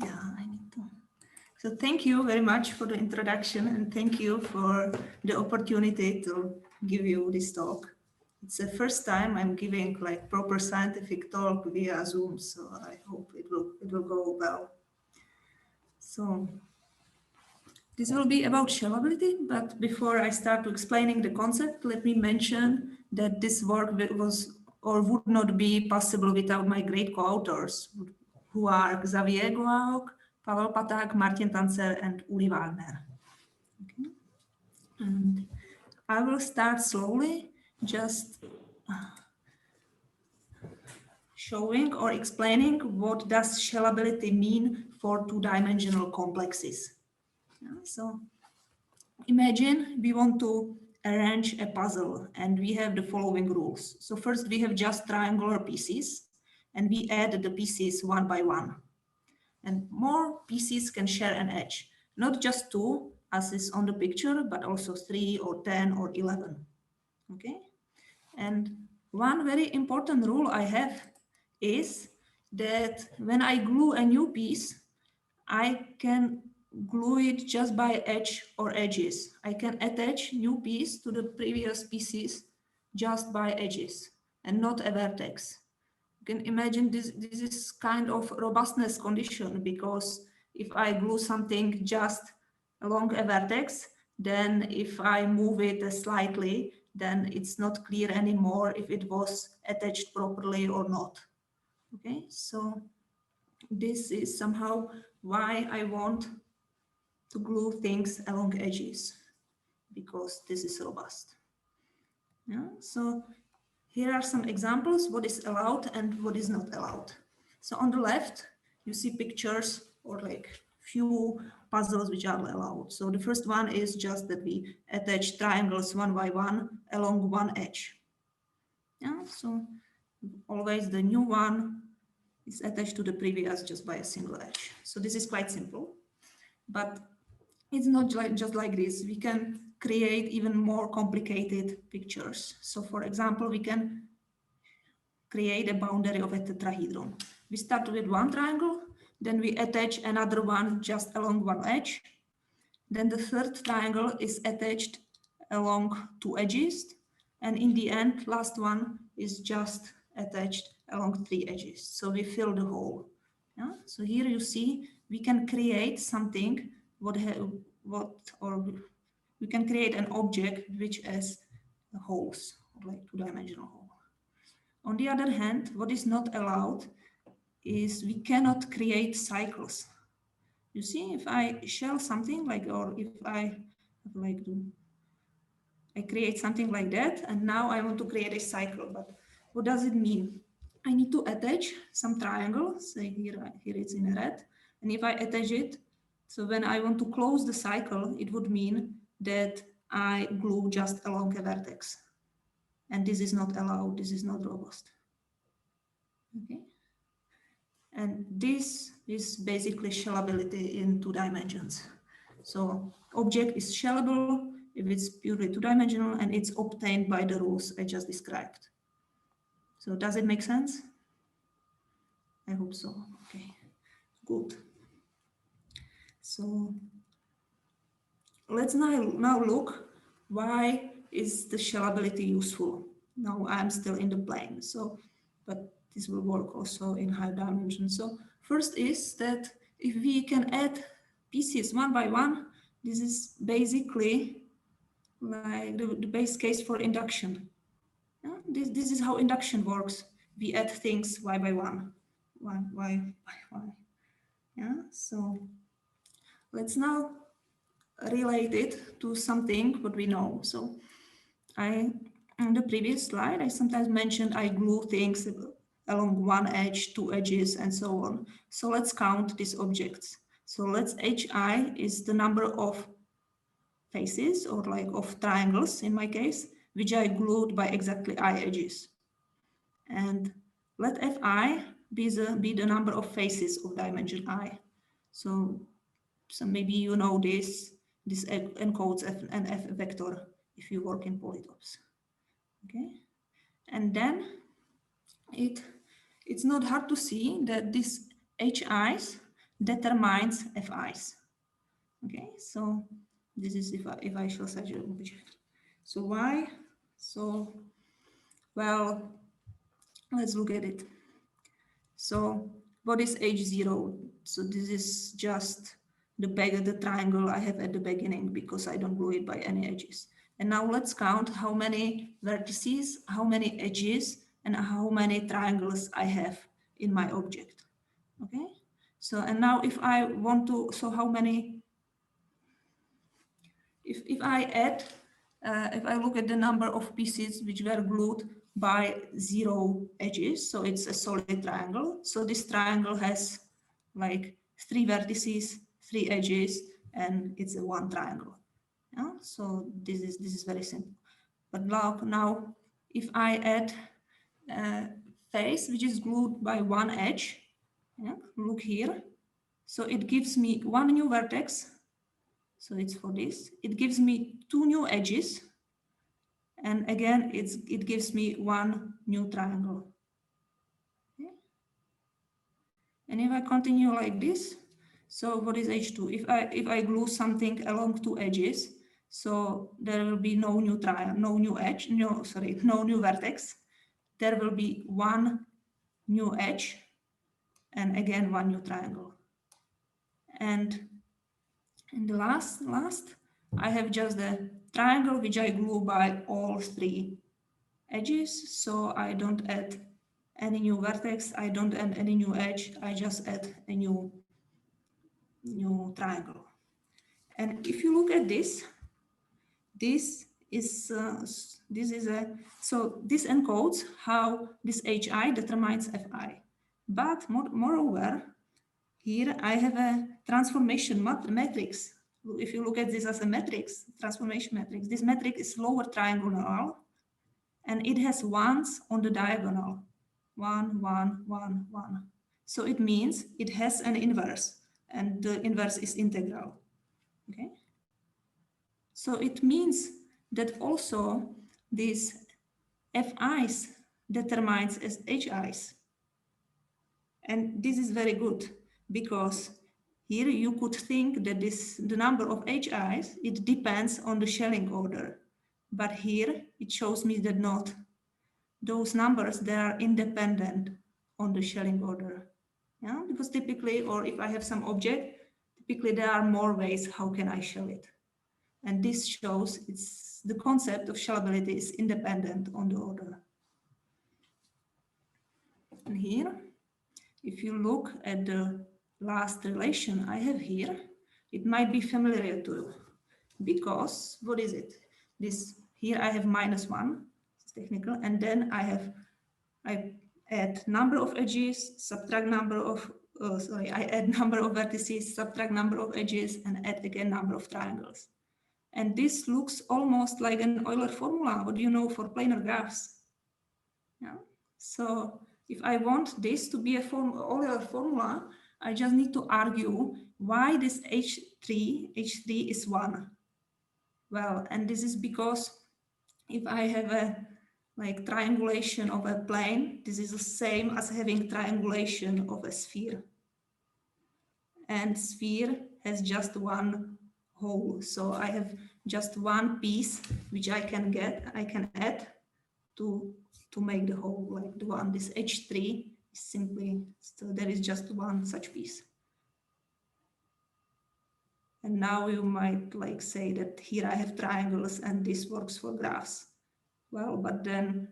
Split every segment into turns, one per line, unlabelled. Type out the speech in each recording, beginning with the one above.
Yeah, I need to. So thank you very much for the introduction, and thank you for the opportunity to give you this talk. It's the first time I'm giving like proper scientific talk via Zoom, so I hope it will go well. So this will be about shellability, but before I start explaining the concept, let me mention that this work was or would not be possible without my great co-authors, who are Xavier Goaoc, Pavel Paták, Martin Tancer, and Uli Wagner. Okay. And I will start slowly, just showing or explaining what does shellability mean for two-dimensional complexes. Yeah, so imagine we want to arrange a puzzle and we have the following rules. So first we have just triangular pieces and we add the pieces one by one. And more pieces can share an edge, not just 2 as is on the picture, but also 3 or 10 or 11. Okay. And one very important rule I have is that when I glue a new piece, I can glue it just by edge or edges. I can attach new piece to the previous pieces just by edges and not a vertex. You can imagine this is kind of robustness condition, because if I glue something just along a vertex, then if I move it slightly, then it's not clear anymore if it was attached properly or not. Okay, so this is somehow why I want to glue things along edges, because this is robust. Yeah, so here are some examples, what is allowed and what is not allowed. So on the left, you see pictures or like few puzzles which are allowed. So the first one is just that we attach triangles one by one along one edge. Yeah, so always the new one is attached to the previous just by a single edge. So this is quite simple, but it's not just like this. We can create even more complicated pictures. So for example, we can create a boundary of a tetrahedron. We start with one triangle, then we attach another one just along one edge. Then the third triangle is attached along 2 edges. And in the end, last one is just attached along 3 edges. So we fill the hole. Yeah? So here you see, we can create something, we can create an object which has holes, like 2-dimensional hole. On the other hand, what is not allowed is we cannot create cycles. You see, if I shell something like, or if I like to, I create something like that, and now I want to create a cycle. But what does it mean? I need to attach some triangle, say here it's in red, and if I attach it, so when I want to close the cycle, it would mean that I glue just along a vertex. And this is not allowed, this is not robust. Okay. And this is basically shellability in 2 dimensions. So object is shellable if it's purely 2-dimensional, and it's obtained by the rules I just described. So does it make sense? I hope so. Okay, good. So let's now look, why is the shellability useful? Now I'm still in the plane, so, but this will work also in high dimension. So first is that if we can add pieces one by one, this is basically like the base case for induction. Yeah? This is how induction works. We add things y by one. Y. Yeah, so let's now relate it to something what we know. So on the previous slide, I sometimes mentioned I glue things along one edge, 2 edges, and so on. So let's count these objects. So let's hi is the number of faces, or like of triangles in my case, which I glued by exactly I edges. And let fi be the number of faces of dimension I. So maybe you know this encodes an f vector if you work in polytopes. Okay, and then it it's not hard to see that this HIs determines FIs. Okay, so this is if I show such an object. So why? So, well, let's look at it. So what is H0? So this is just the back of the triangle I have at the beginning because I don't glue it by any edges. And now let's count how many vertices, how many edges, and how many triangles I have in my object. Okay, so and now if I want to, so how many, if I add, if I look at the number of pieces which were glued by 0 edges, so it's a solid triangle. So this triangle has like 3 vertices, 3 edges, and it's a 1 triangle. Yeah? So this is very simple. But now if I add a face which is glued by 1 edge, yeah? Look here. So it gives me 1 new vertex. So it's for this. It gives me 2 new edges. And again, it gives me 1 new triangle. Okay. And if I continue like this, so what is H2? If I glue something along 2 edges, so there will be no new triangle, no new edge, no new vertex. There will be 1 new edge, and again 1 new triangle. And in the last, I have just the triangle which I glue by all 3 edges. So I don't add any new vertex, I don't add any new edge, I just add a new triangle. And if you look at this, this encodes how this HI determines FI. But moreover, here I have a transformation matrix. If you look at this as a matrix, transformation matrix, this matrix is lower triangular, and it has ones on the diagonal. 1, 1, 1, 1. So it means it has an inverse, and the inverse is integral. Okay. So it means that also these FIs determines as HIs. And this is very good because here you could think that the number of HIs, it depends on the shelling order. But here it shows me that not. Those numbers, they are independent on the shelling order. Yeah, because typically, or if I have some object, typically there are more ways how can I shell it. And this shows it's the concept of shellability is independent on the order. And here, if you look at the last relation I have here, it might be familiar to you because what is it? This here I have -1, it's technical, and then I add number of edges, subtract number of I add number of vertices, subtract number of edges, and add again number of triangles. And this looks almost like an Euler formula, what do you know for planar graphs? Yeah. So if I want this to be a Euler formula, I just need to argue why this H3 is 1. Well, and this is because if I have a like triangulation of a plane, this is the same as having triangulation of a sphere. And sphere has just 1 hole. So I have just 1 piece which I can add to make the whole, like the one, this H3 is simply, so there is just 1 such piece. And now you might like say that here I have triangles and this works for graphs. Well, but then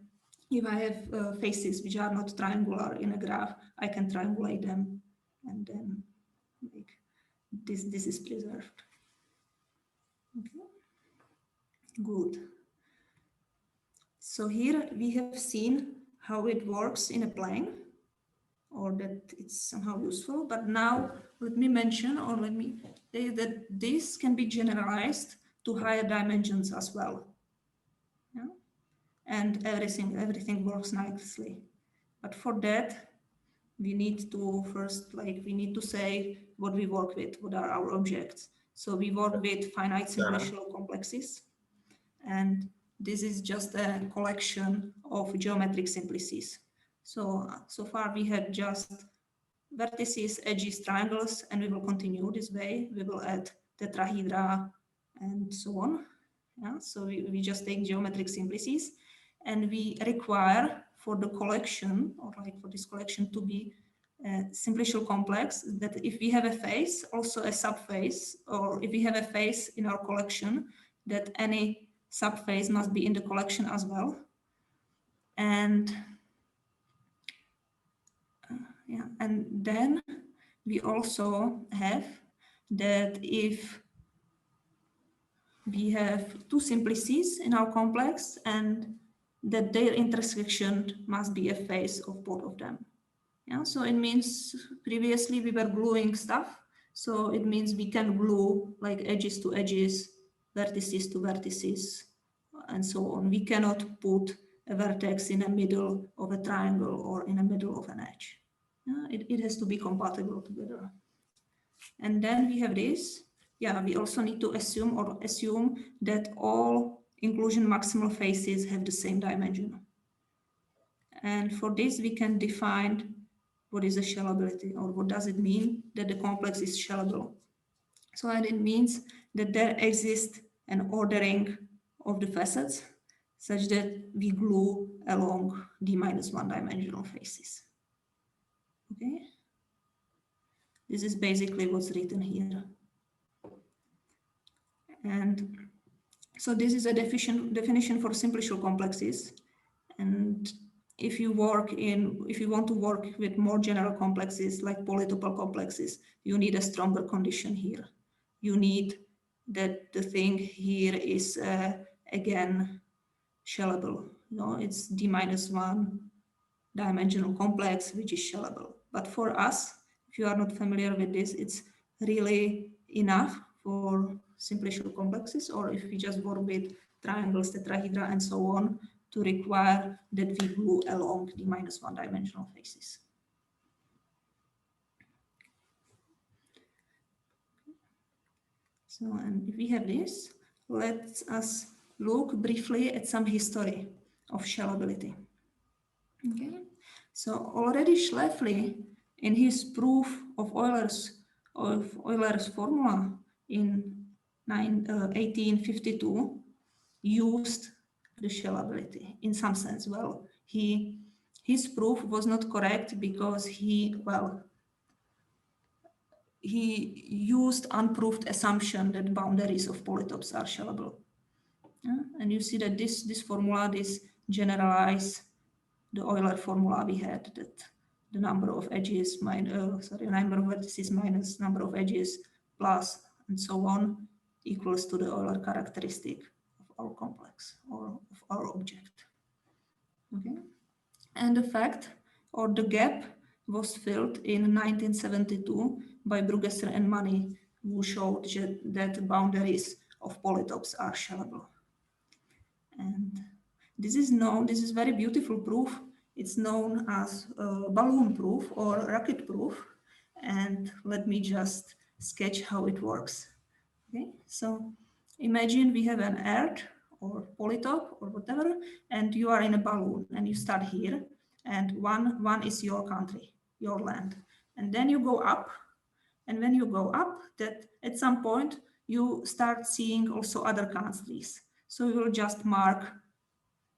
if I have faces which are not triangular in a graph, I can triangulate them and then like this is preserved. Okay. Good. So here we have seen how it works in a plane, or that it's somehow useful. But now let me mention, or let me say that this can be generalized to higher dimensions as well. Yeah? And everything works nicely. But for that, we need to first, we need to say what we work with, what are our objects. So we work with finite simplicial complexes. And this is just a collection of geometric simplices. So far we had just vertices, edges, triangles, and we will continue this way. We will add tetrahedra and so on. Yeah, so we just take geometric simplices, and we require for the collection, or like for this collection to be simplicial complex, that if we have a face, also a subface, or if we have a face in our collection, that any subface must be in the collection as well. And yeah, and then we also have that if we have two simplices in our complex and that their intersection must be a face of both of them. Yeah, so it means previously we were gluing stuff. So it means we can glue like edges to edges, vertices to vertices, and so on. We cannot put a vertex in the middle of a triangle or in the middle of an edge. Yeah, it has to be compatible together. And then we have this. Yeah, we also need to assume that all inclusion maximal faces have the same dimension. And for this, we can define what is a shellability, or what does it mean that the complex is shellable. So and it means that there exists an ordering of the facets such that we glue along the -1 dimensional faces. Okay, this is basically what's written here. And so this is a definition for simplicial complexes. And if you want to work with more general complexes like polytopic complexes, you need a stronger condition here. You need that the thing here is again shellable. It's the -1 dimensional complex which is shellable. But for us, if you are not familiar with this, it's really enough for simplicial complexes, or if we just work with triangles, tetrahedra, and so on, to require that we glue along the -1 dimensional faces. So, and if we have this, let us look briefly at some history of shellability. Okay, so already Schläfli, in his proof of Euler's formula in 1852, used the shellability in some sense. Well, his proof was not correct because he used unproved assumption that boundaries of polytopes are shellable. And you see that this formula, this generalize the Euler formula we had, that the number of edges number of vertices minus number of edges plus and so on equals to the Euler characteristic of our complex or of our object. Okay, and the fact or the gap was filled in 1972 by Brugesser and Money, who showed that boundaries of polytopes are shellable. And this is very beautiful proof. It's known as balloon proof or rocket proof. And let me just sketch how it works. Okay, so imagine we have an Earth or polytope or whatever, and you are in a balloon and you start here, and one is your country, your land. And then you go up, and when you go up, that at some point you start seeing also other countries. So you will just mark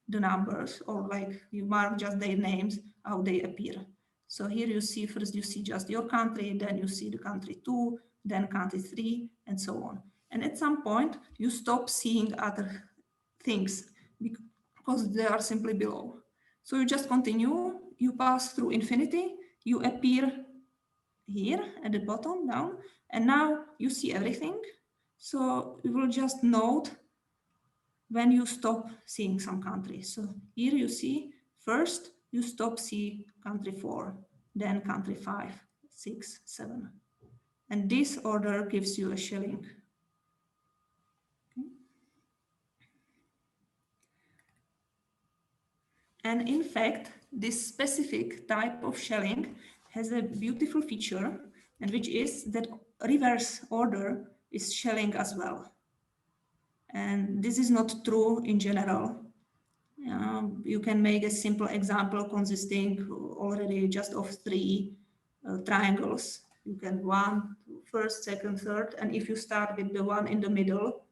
the numbers, or like you mark just their names, how they appear. So here you see, first you see just your country, then you see the country 2, then country 3, and so on. And at some point, you stop seeing other things because they are simply below. So you just continue, you pass through infinity, you appear here at the bottom down, and now you see everything. So you will just note when you stop seeing some countries. So here you see, first you stop see country 4, then country 5, 6, 7. And this order gives you a shelling. Okay. And in fact, this specific type of shelling has a beautiful feature, and which is that reverse order is shelling as well. And this is not true in general. You can make a simple example consisting already just of 3 triangles. You can one, first, second, third, and if you start with the one in the middle,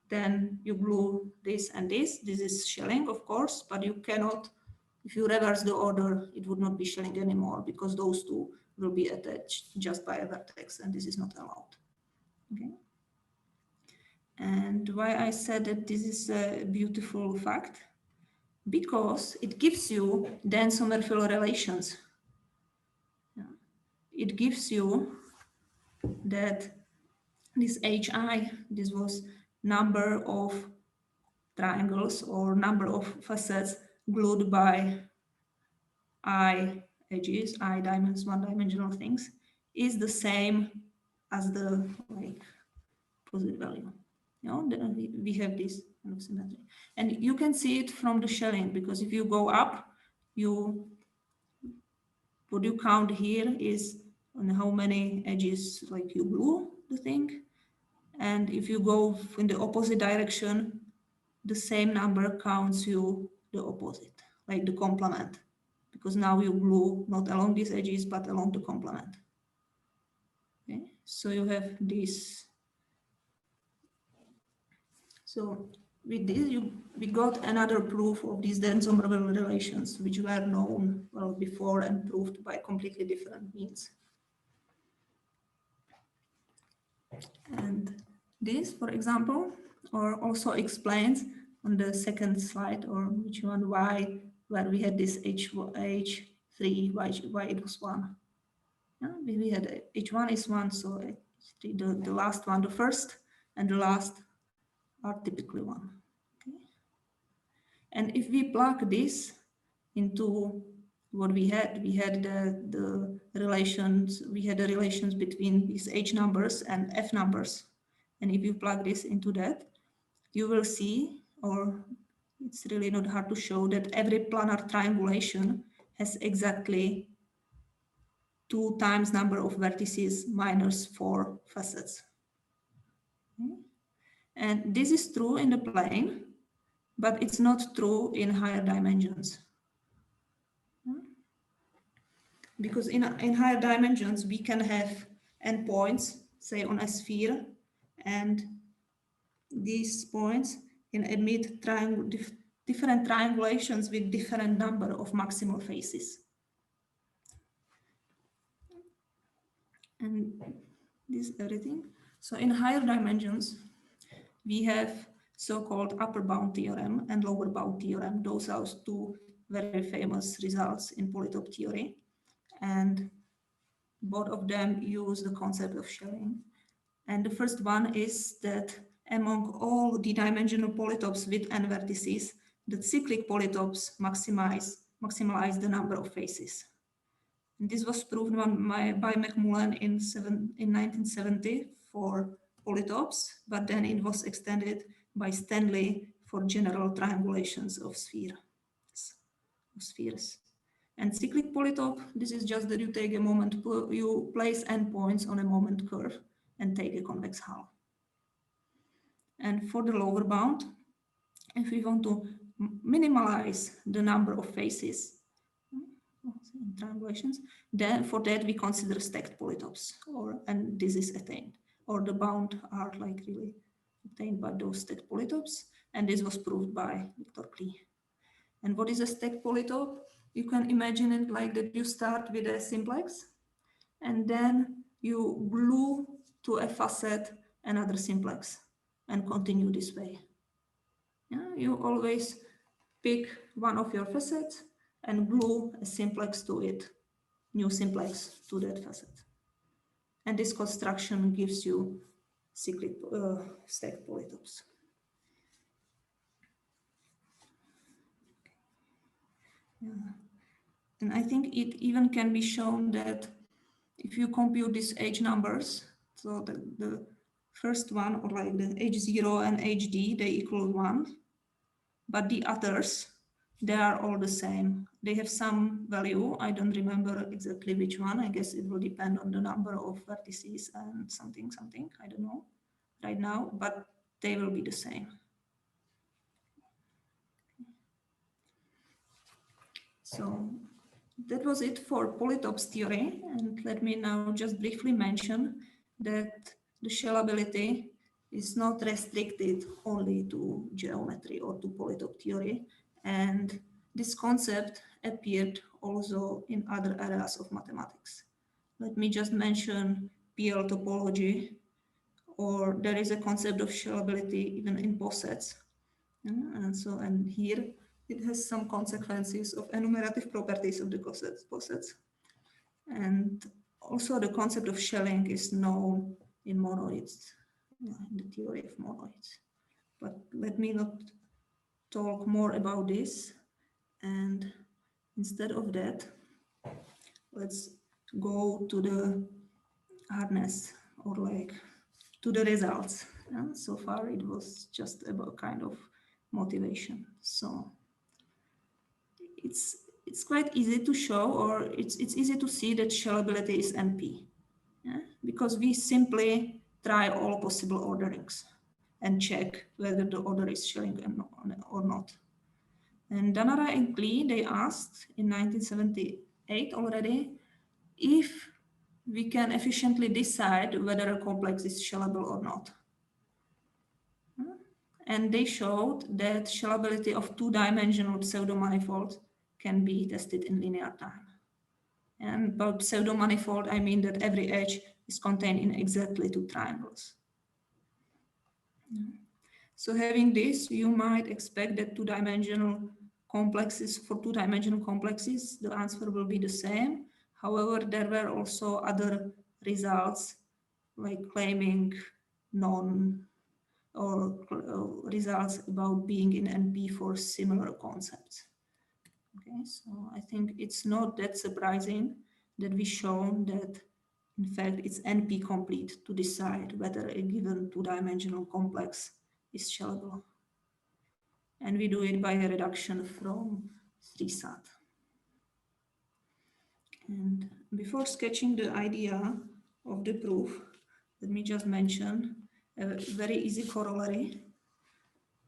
then you glue this and this. This is shelling, of course, but you cannot, if you reverse the order, it would not be shelling anymore because those two will be attached just by a vertex, and this is not allowed. Okay. And why I said that this is a beautiful fact? Because it gives you Dehn-Sommerville relations. It gives you that this HI, this was number of triangles or number of facets glued by I edges, I dimensions, one-dimensional things, is the same as the positive value. Then we have this kind of symmetry. And you can see it from the shelling, because if you go up, what you count here is on how many edges you glue the thing. And if you go in the opposite direction, the same number counts you the opposite, like the complement, because now you glue not along these edges, but along the complement. Okay, so you have this. So with this, we got another proof of these Dehn-Sommerville relations, which were known well before and proved by completely different means. And this, for example, or also explains on the second slide, or which one, why, where we had this H3, why it was 1. Yeah, we had H1 is 1, so H3, the last one, the first and the last are typically 1. Okay. And if we plug this into what we had the relations, we had the relations between these H numbers and F numbers. And if you plug this into that, you will see, or it's really not hard to show, that every planar triangulation has exactly 2 times number of vertices minus 4 facets. Okay. And this is true in the plane, but it's not true in higher dimensions. Because in higher dimensions, we can have endpoints, say on a sphere, and these points can admit different triangulations with different number of maximal faces. And this is everything. So in higher dimensions, we have so-called upper bound theorem and lower bound theorem. Those are 2 very famous results in polytope theory. And both of them use the concept of shelling. And the first one is that among all D-dimensional polytopes with n vertices, the cyclic polytopes maximize the number of faces. And this was proven by McMullen in 1970 for polytopes, but then it was extended by Stanley for general triangulations of spheres. And cyclic polytope, this is just that you take a moment, you place endpoints on a moment curve and take a convex hull. And for the lower bound, if we want to minimize the number of faces in triangulations, then for that we consider stacked polytopes, and this is attained, or the bound are really obtained by those stacked polytopes, and this was proved by Victor Klee. And what is a stacked polytope? You can imagine it like that you start with a simplex, and then you glue to a facet another simplex and continue this way. Yeah, you always pick one of your facets and glue a simplex to it, new simplex to that facet. And this construction gives you cyclic stacked polytopes. Yeah. And I think it even can be shown that if you compute these H numbers, so the first one, or like the H0 and HD, they equal 1, but the others, they are all the same. They have some value. I don't remember exactly which one. I guess it will depend on the number of vertices and something, I don't know right now, but they will be the same. So that was it for polytopes theory, and let me now just briefly mention that the shellability is not restricted only to geometry or to polytope theory, and this concept appeared also in other areas of mathematics. Let me just mention PL topology, or there is a concept of shellability even in posets. And here it has some consequences of enumerative properties of the posets. And also the concept of shelling is known in monoids, in the theory of monoids. But let me not talk more about this. And instead of that, let's go to the hardness, or like to the results. So far it was just about kind of motivation. So it's quite easy to show, or it's easy to see that shellability is NP, because we simply try all possible orderings and check whether the order is shelling or not. And Danara and Klee, they asked in 1978 already if we can efficiently decide whether a complex is shellable or not. And they showed that shellability of two-dimensional pseudomanifolds can be tested in linear time. And by pseudomanifold, I mean that every edge is contained in exactly two triangles. So having this, you might expect that two-dimensional complexes, for two-dimensional complexes, the answer will be the same. However, there were also other results, like claiming or results about being in NP for similar concepts. Okay, so I think it's not that surprising that we shown that in fact it's NP complete to decide whether a given two-dimensional complex is shellable. And we do it by a reduction from 3SAT. And before sketching the idea of the proof, let me just mention a very easy corollary,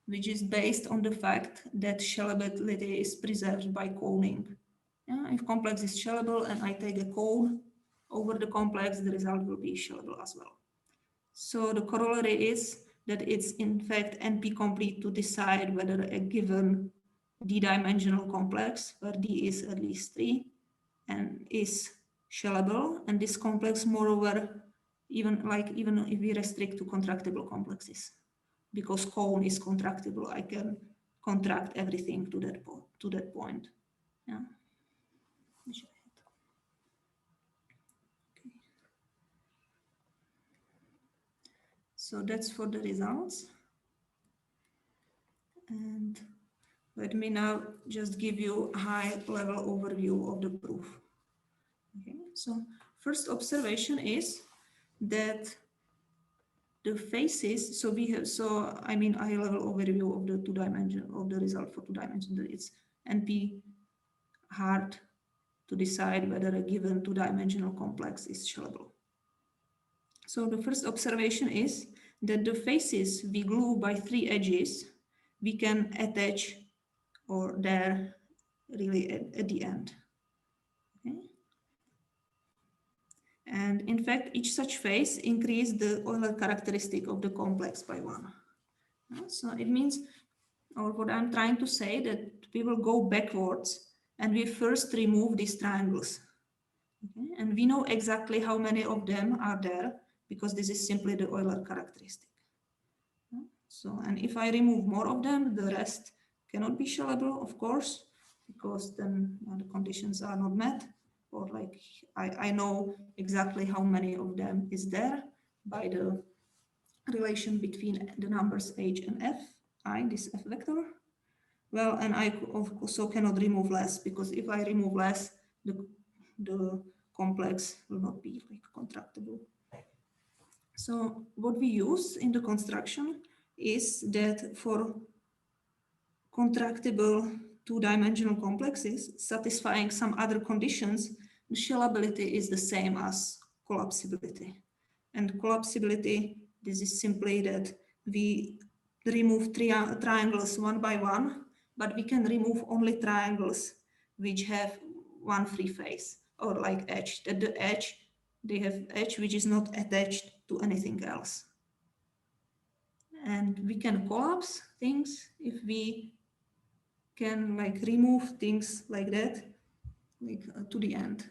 which is based on the fact that shellability is preserved by coning. If complex is shellable and I take a cone over the complex, the result will be shellable as well. So the corollary is that it's in fact NP complete to decide whether a given d-dimensional complex, where d is at least 3, and is shellable, and this complex moreover, even if we restrict to contractible complexes, because cone is contractible, I can contract everything to that point. Yeah. Okay. So that's for the results. And let me now just give you a high-level overview of the proof. Okay. So first observation is that the faces, so we have, I mean, a high-level overview of the two-dimension, of the result for two-dimension, that it's NP hard to decide whether a given two-dimensional complex is shellable. So the first observation is that the faces we glue by 3 edges, we can attach or there really at the end. Okay. And in fact, each such face increases the Euler characteristic of the complex by 1. So it means, or what I'm trying to say, that we will go backwards and we first remove these triangles. Okay. And we know exactly how many of them are there because this is simply the Euler characteristic. So, and if I remove more of them, the rest cannot be shellable, of course, because then the conditions are not met, or like I know exactly how many of them is there by the relation between the numbers h and f, I, this f vector. Well, and I also cannot remove less, because if I remove less, the complex will not be like contractible. So what we use in the construction is that for contractible two-dimensional complexes satisfying some other conditions, the shellability is the same as collapsibility. And collapsibility, this is simply that we remove triangles one by one, but we can remove only triangles which have one free face, or like edge, that the edge, they have edge which is not attached to anything else. And we can collapse things if we can like remove things like that, like to the end,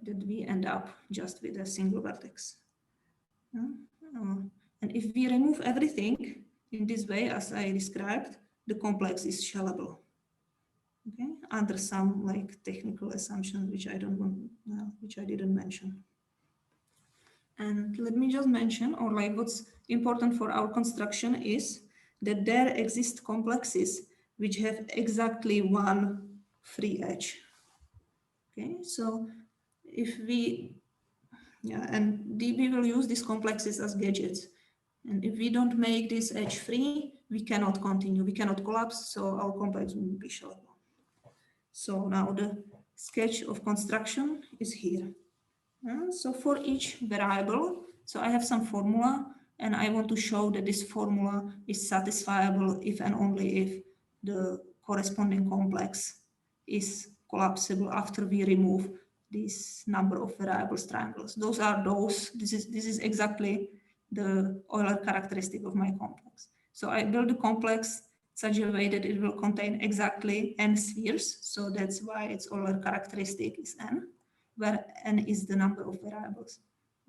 that we end up just with a single vertex. And if we remove everything in this way, as I described, the complex is shellable. Okay, under some like technical assumptions which I don't want, which I didn't mention. And let me just mention, or like what's important for our construction is that there exist complexes which have exactly one free edge. Okay, so if we, and we will use these complexes as gadgets. And if we don't make this edge free, we cannot continue, we cannot collapse, so our complex will be shellable. So now the sketch of construction is here. So for each variable, so I have some formula, and I want to show that this formula is satisfiable if and only if the corresponding complex is collapsible after we remove this number of variables triangles. Those are those, this is exactly the Euler characteristic of my complex. So I build the complex such a way that it will contain exactly n spheres. So that's why its Euler characteristic is n, where n is the number of variables.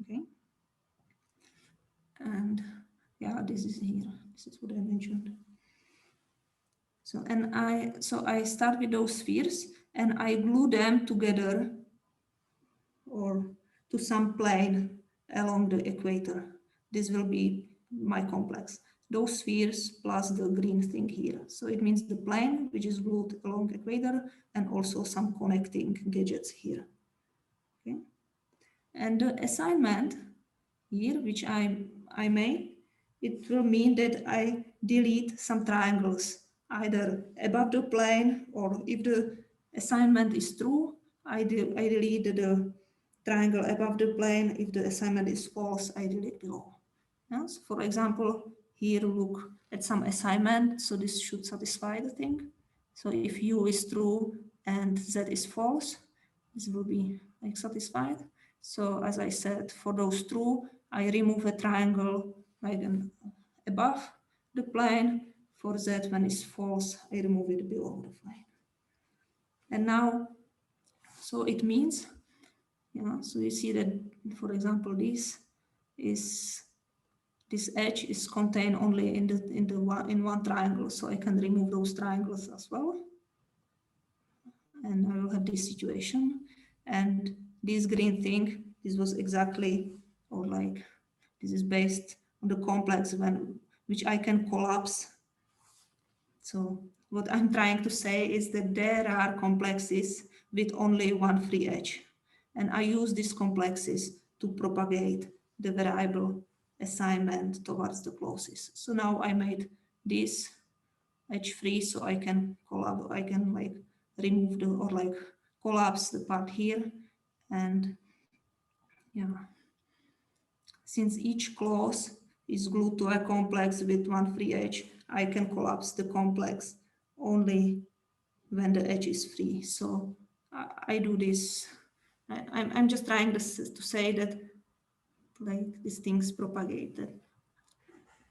Okay. And yeah, this is here. This is what I mentioned. So I start with those spheres and I glue them together or to some plane along the equator. This will be my complex. Those spheres plus the green thing here. So it means the plane which is glued along the equator and also some connecting gadgets here. Okay. And the assignment here, which I made, it will mean that I delete some triangles, either above the plane, or if the assignment is true, I delete the triangle above the plane. If the assignment is false, I delete below. Yeah? So for example, here look at some assignment, so this should satisfy the thing. So if U is true and Z is false, this will be like satisfied. So as I said, for those true, I remove a triangle like above the plane. For Z, when it's false, I remove it below the plane. And now, so it means, so you see that, for example, this edge is contained only in one triangle, so I can remove those triangles as well. And I will have this situation. And this green thing, this was exactly, or like, this is based on the complex which I can collapse. So what I'm trying to say is that there are complexes with only one free edge. And I use these complexes to propagate the variable assignment towards the closest. So now I made this edge free, so I can like remove or like collapse the part here. And yeah, since each clause is glued to a complex with one free edge, I can collapse the complex only when the edge is free. So I do this. I'm just trying to say that like these things propagate, that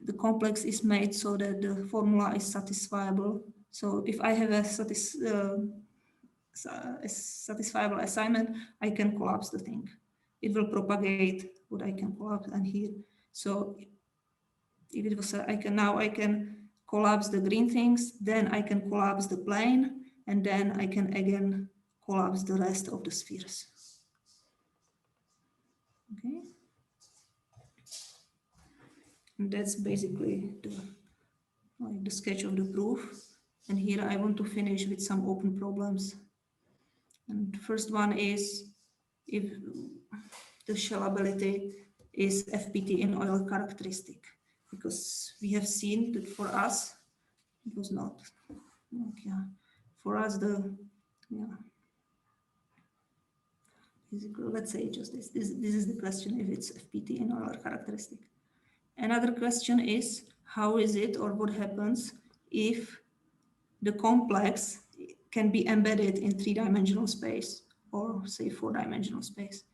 the complex is made so that the formula is satisfiable. So if I have a satisfiable assignment, I can collapse the thing. It will propagate what I can collapse, and here. So if it was, I can collapse the green things, then I can collapse the plane, and then I can again collapse the rest of the spheres. Okay. And that's basically the sketch of the proof. And here I want to finish with some open problems. And the first one is if the shellability is FPT in Euler characteristic, because we have seen that for us it was not. Okay. For us, let's say just this is the question, if it's FPT in Euler characteristic. Another question is, how is it, or what happens if the complex can be embedded in 3-dimensional space or say 4-dimensional space.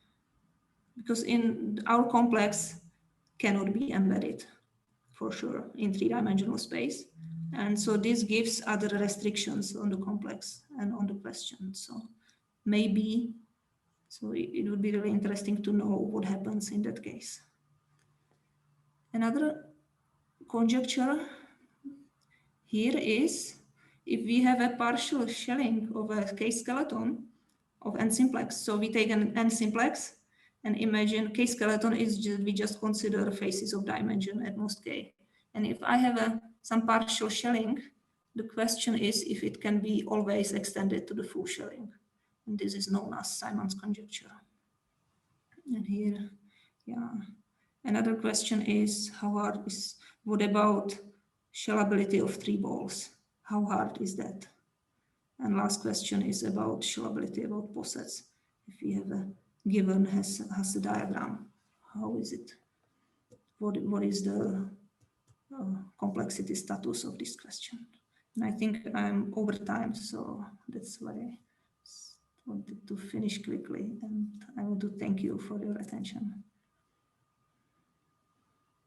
Because in our complex cannot be embedded for sure in 3-dimensional space. And so this gives other restrictions on the complex and on the question. So maybe, so it would be really interesting to know what happens in that case. Another conjecture here is if we have a partial shelling of a K-skeleton of n-simplex, so we take an n-simplex and imagine K-skeleton is we just consider faces of dimension at most K. And if I have some partial shelling, the question is if it can be always extended to the full shelling. And this is known as Simon's conjecture. And here, yeah. Another question is how hard is, what about shellability of 3 balls? How hard is that? And last question is about shellability about posets. If we have a given has a diagram, how is it? What is the complexity status of this question? And I think I'm over time, so that's why I wanted to finish quickly. And I want to thank you for your attention.